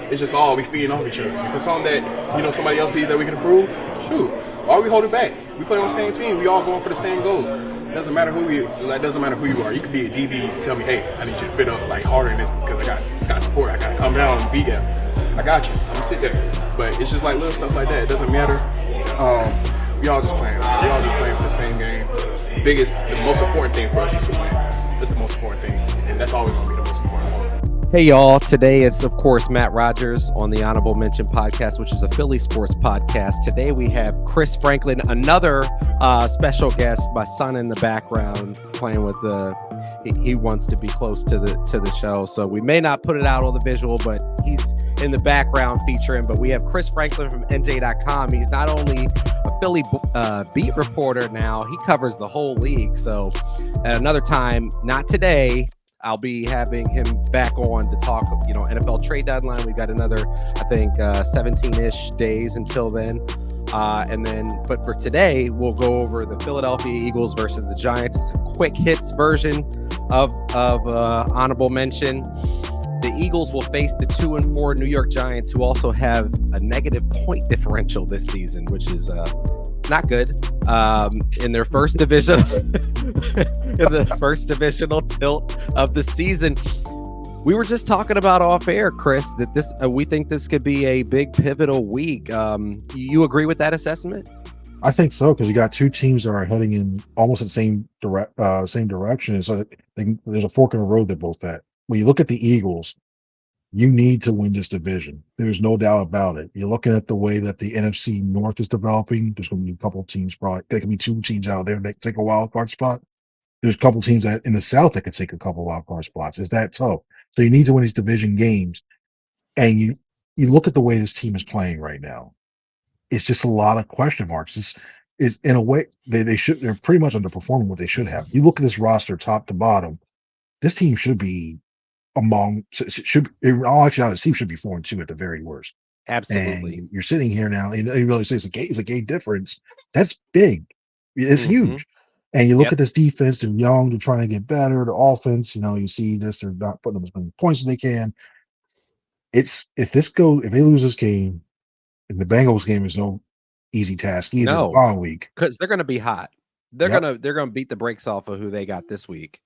it's just all we feeding off each other. If it's something that somebody else sees that we can improve, shoot, why are we holding back? We play on the same team. We all going for the same goal. Doesn't matter who you are. You could be a DB. You can tell me, hey, I need you to fit up like harder than this because I got support. I got to come down and beat them. I got you. I'm gonna sit there. But it's just like little stuff like that. It doesn't matter. We all just playing. We all just playing for the same game. The most important thing for us is to win. That's the most important thing, and that's always gonna be the most important one. Hey y'all, today it's of course Matt Rogers on the Honorable Mention podcast, which is a Philly sports podcast. Today we have Chris Franklin, another special guest, my son in the background playing with he wants to be close to the show, so we may not put it out on the visual, but he's in the background featuring. But we have Chris Franklin from NJ.com. He's not only a Philly beat reporter now, he covers the whole league. So at another time, not today, I'll be having him back on to talk, NFL trade deadline. We got another, I think, 17-ish days until then. But for today, we'll go over the Philadelphia Eagles versus the Giants. It's a quick hits version of Honorable Mention. The Eagles will face the 2-4 New York Giants, who also have a negative point differential this season, which is not good. In their first division, in the first divisional tilt of the season. We were just talking about off air, Chris, that we think this could be a big pivotal week. You agree with that assessment? I think so, because you got two teams that are heading in almost the same direction. So there's a fork in the road they're both at. When you look at the Eagles, you need to win this division. There's no doubt about it. You're looking at the way that the NFC North is developing. There's going to be a couple of teams, probably there could be two teams out there that take a wild card spot. There's a couple of teams in the South that could take a couple of wild card spots. It's that tough. So you need to win these division games. And you look at the way this team is playing right now. It's just a lot of question marks. This is, in a way, they're pretty much underperforming what they should have. You look at this roster top to bottom, this team should be in all actuality, this team should be 4-2 at the very worst. Absolutely. And you're sitting here now, and you really say it's a game difference. That's big. It's huge. And you look at this defense, they're young, they're trying to get better. The offense, you see this, they're not putting up as many points as they can. If they lose this game, and the Bengals game is no easy task either the following week. Because they're gonna be hot. They're gonna beat the brakes off of who they got this week.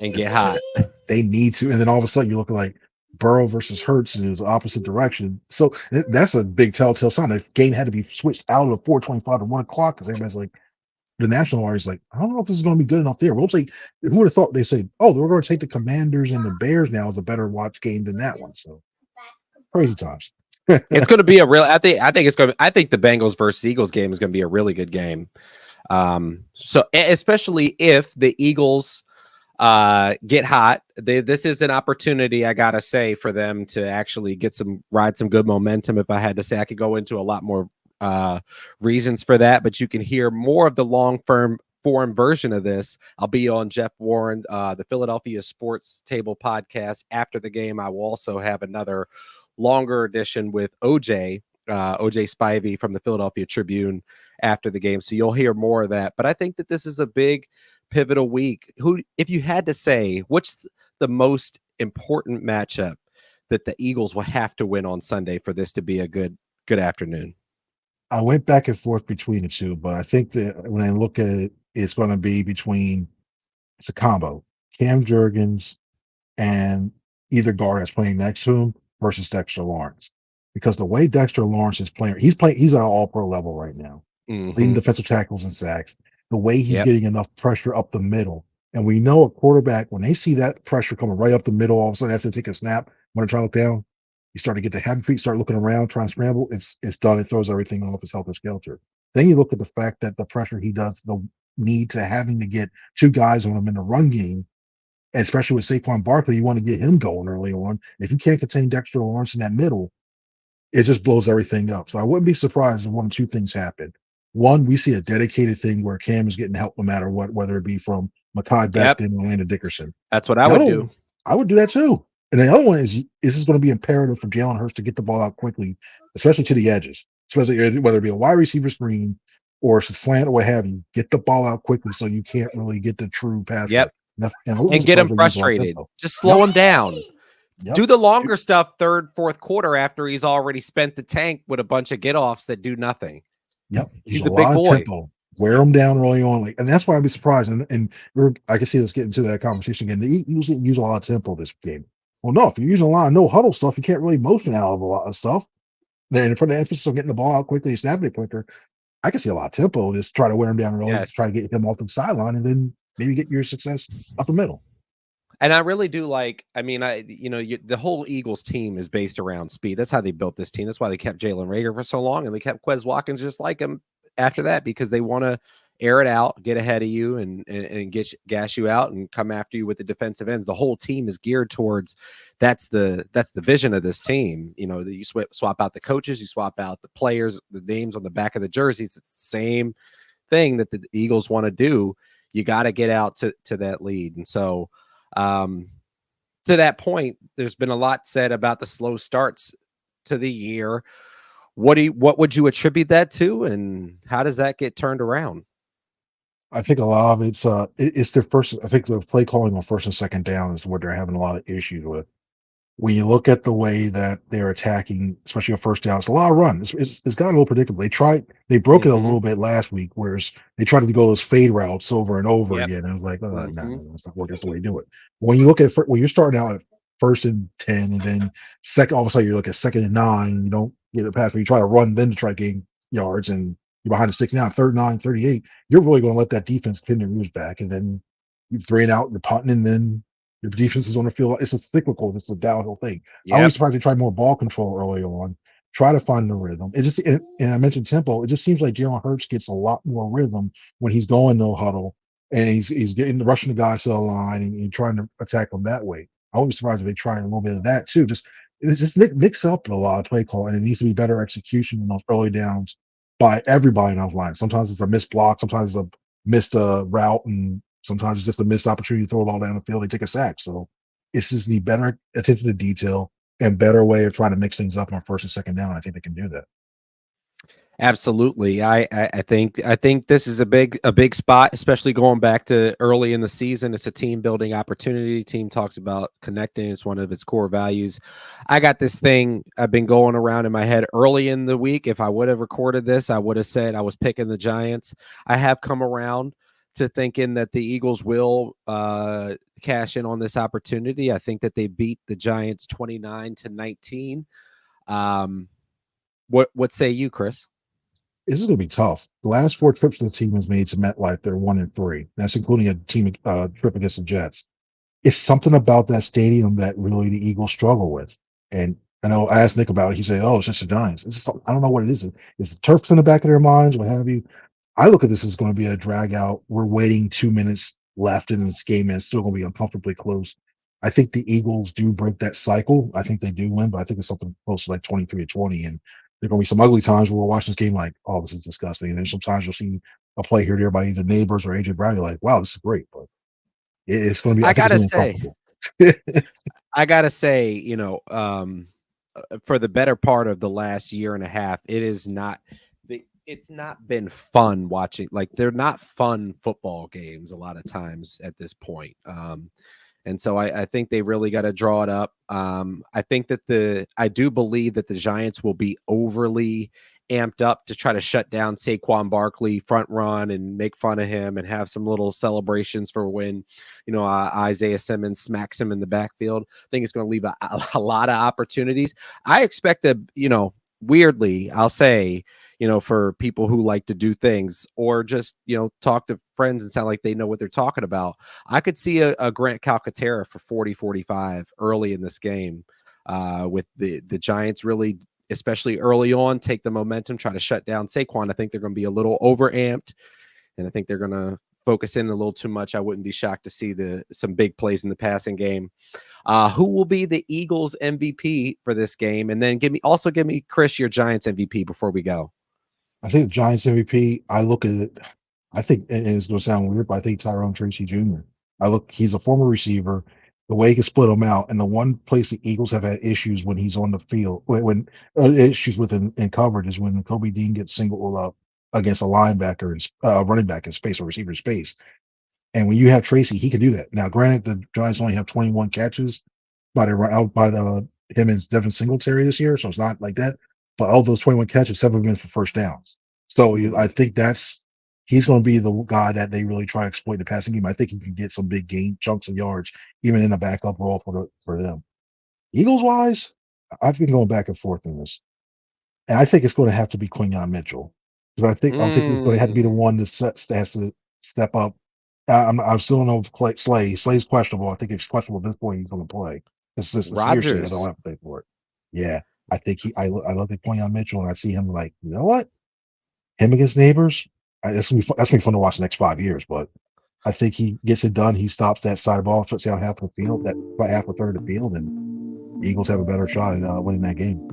And get hot. They need to, and then all of a sudden you're looking like Burrow versus Hurts in the opposite direction. So that's a big telltale sign. The game had to be switched out of 4:25 to 1 o'clock because everybody's like, the national audience like, I don't know if this is going to be good enough there. We'll say, who would have thought they say, oh, we're going to take the Commanders and the Bears now as a better watch game than that one. So crazy times. It's going to be a real. I think the Bengals versus Eagles game is going to be a really good game. So especially if the Eagles get hot, this is an opportunity, I gotta say, for them to actually ride some good momentum. If I had to say, I could go into a lot more reasons for that, but you can hear more of the form version of this. I'll be on Jeff Warren, the Philadelphia Sports Table podcast. After the game, I will also have another longer edition with OJ Spivey from the Philadelphia Tribune after the game. So you'll hear more of that. But I think that this is a big pivotal week. If you had to say, what's the most important matchup that the Eagles will have to win on Sunday for this to be a good afternoon? I went back and forth between the two, but I think that when I look at it, it's going to be it's a combo. Cam Jurgens and either guard that's playing next to him versus Dexter Lawrence. Because the way Dexter Lawrence is playing, he's at an all-pro level right now, leading defensive tackles and sacks. The way he's getting enough pressure up the middle. And we know a quarterback, when they see that pressure coming right up the middle, all of a sudden after they take a snap, when they try to look down, you start to get the happy feet, start looking around, trying to scramble. It's done. It throws everything off. It's helter-skelter. Then you look at the fact that the pressure he does, the need to having to get two guys on him in the run game, especially with Saquon Barkley, you want to get him going early on. If you can't contain Dexter Lawrence in that middle, it just blows everything up. So I wouldn't be surprised if one of two things happen. One, we see a dedicated thing where Cam is getting help no matter what, whether it be from Mekhi Becton or Landon Dickerson. That's what I would do. I would do that too. And the other one is this is going to be imperative for Jalen Hurts to get the ball out quickly, especially to the edges, especially whether it be a wide receiver screen or slant or what have you. Get the ball out quickly so you can't really get the true pass. And get him frustrated. Just slow him down. Yep. Do the longer stuff third, fourth quarter after he's already spent the tank with a bunch of get-offs that do nothing. Yep. Use He's a a big lot of boy. tempo. Wear them down early on, like, and that's why I'd be surprised. And I can see us getting to that conversation again. They usually use a lot of tempo this game. Well, no, if you're using a lot of no huddle stuff, you can't really motion out of a lot of stuff. Then put the emphasis on getting the ball out quickly, snapping it quicker. I can see a lot of tempo. Just try to wear him down early, Yes. just try to get him off the sideline, and then maybe get your success up the middle. And I really do like, I mean, the whole Eagles team is based around speed. That's how they built this team. That's why they kept Jalen Reagor for so long, and they kept Quez Watkins just like him after that, because they want to air it out, get ahead of you, and gas you out and come after you with the defensive ends. The whole team is geared towards that's the vision of this team. You know, that you swap out the coaches, you swap out the players, the names on the back of the jerseys. It's the same thing that the Eagles want to do. You got to get out to that lead. And so to that point, there's been a lot said about the slow starts to the year. What would you attribute that to, and how does that get turned around? I think a lot of it's their first. I think the play calling on first and second down is what they're having a lot of issues with. When you look at the way that they're attacking, especially on first down, it's a lot of run. It's gotten a little predictable. They broke it a little bit last week, whereas they tried to go those fade routes over and over again. And it was like, no, that's not working. That's the way to do it. When you look at when you're starting out at first and 10, and then second, all of a sudden you look at second and 9, and you don't get it past, when you try to run, then to try to gain yards, and you're behind the 6 now, third 9, 38. You're really going to let that defense pin their ears back, and then you 3 and out, you're punting, and then your defense is on the field. It's a cyclical. It's a downhill thing. I was surprised they tried more ball control early on. Try to find the rhythm. It just and I mentioned tempo. It just seems like Jalen Hurts gets a lot more rhythm when he's going no huddle, and he's getting rushing the guys to the line, and trying to attack them that way. I wouldn't be surprised if they try a little bit of that too. It's just mix up a lot of play call, and it needs to be better execution in those early downs by everybody in those lines. Sometimes it's a missed block, sometimes it's a missed route, and sometimes it's just a missed opportunity to throw it all down the field. They take a sack. So it's just need better attention to detail and better way of trying to mix things up on first and second down. I think they can do that. Absolutely. I think this is a big spot, especially going back to early in the season. It's a team building opportunity. Team talks about connecting. It's one of its core values. I got this thing I've been going around in my head early in the week. If I would have recorded this, I would have said I was picking the Giants. I have come around to thinking that the Eagles will cash in on this opportunity. I think that they beat the Giants 29-19. What say you, Chris? This is going to be tough. The last 4 trips the team has made to MetLife, they're 1-3. That's including a team trip against the Jets. It's something about that stadium that really the Eagles struggle with. And I know I asked Nick about it. He said, "Oh, it's just the Giants." It's just, I don't know what it is. Is the turfs in the back of their minds? What have you? I look at this as going to be a drag out. We're waiting 2 minutes left in this game, and it's still going to be uncomfortably close. I think the Eagles do break that cycle. I think they do win, but I think it's something close to like 23-20. And there are going to be some ugly times where we're watching this game like, oh, this is disgusting. And then sometimes you'll see a play here or there by either neighbors or AJ Brown. You're like, wow, this is great. But it's going to be, I think it's going to be uncomfortable. I gotta say, for the better part of the last year and a half, it's not been fun watching. Like, they're not fun football games a lot of times at this point. And so I think they really got to draw it up. I think that I do believe that the Giants will be overly amped up to try to shut down Saquon Barkley front run and make fun of him and have some little celebrations for when, Isaiah Simmons smacks him in the backfield. I think it's going to leave a lot of opportunities. I expect that, weirdly, I'll say, for people who like to do things or just, talk to friends and sound like they know what they're talking about, I could see a Grant Calcaterra for 40-45 early in this game, with the Giants really, especially early on, take the momentum, try to shut down Saquon. I think they're going to be a little overamped, and I think they're going to focus in a little too much. I wouldn't be shocked to see some big plays in the passing game. Who will be the Eagles MVP for this game? And then give me, Chris, your Giants MVP before we go. I think the Giants MVP, I look at it, I think, and it's going to sound weird, but I think Tyrone Tracy Jr. He's a former receiver. The way he can split them out, and the one place the Eagles have had issues when he's on the field, when issues with in coverage, is when Kobe Dean gets singled up against a linebacker and running back in space or receiver in space. And when you have Tracy, he can do that. Now, granted, the Giants only have 21 catches, him and Devin Singletary this year, so it's not like that. But all those 21 catches, 7 have been for first downs. So I think he's going to be the guy that they really try to exploit the passing game. I think he can get some big gain chunks of yards, even in a backup role for them. Eagles wise, I've been going back and forth in this, and I think it's going to have to be Quinyon Mitchell because I'm thinking he's going to have to be the one that has to step up. I'm still don't know if Slay's questionable. I think if he's questionable at this point, he's going to play. It's just seriously, I don't have to pay for it. Yeah, I think I look at Quinyon Mitchell and I see him like, you know what, him against Neighbors. That's gonna be fun to watch the next 5 years. But I think he gets it done. He stops that side of the ball, puts out half of the field, that half a third of the field, and the Eagles have a better shot at winning that game.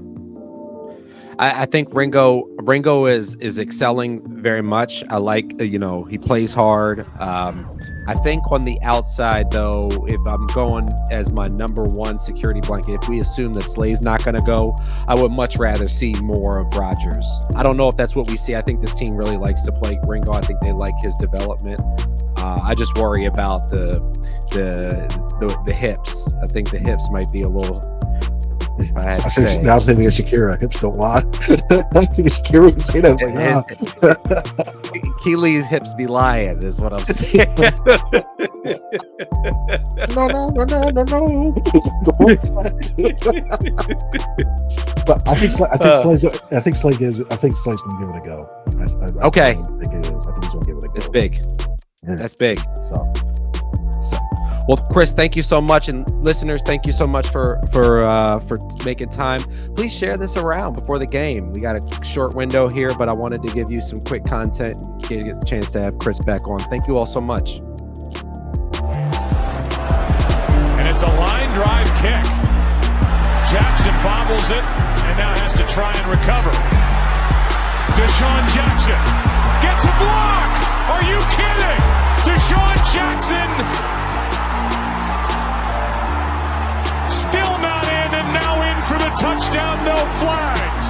I think Ringo is excelling very much. I like, he plays hard. I think on the outside, though, if I'm going as my number one security blanket, if we assume that Slay's not going to go, I would much rather see more of Rodgers. I don't know if that's what we see. I think this team really likes to play Ringo. I think they like his development. I just worry about the hips. I think the hips might be a little. I was thinking of Shakira. Hips don't lie. I'm thinking Shakira would say that. Like, Keely's hips be lying, is what I'm saying. No. But I think Slay's gonna give it a go. Okay. I think it is. I think he's gonna give it a go. It's big. Yeah. That's big. So. Well, Chris, thank you so much, and listeners, thank you so much for making time. Please share this around before the game. We got a short window here, but I wanted to give you some quick content and get a chance to have Chris back on. Thank you all so much. And it's a line drive kick. Jackson bobbles it and now has to try and recover. Deshaun Jackson gets a block. Are you kidding? Deshaun Jackson. Still not in, and now in for the touchdown, no flags.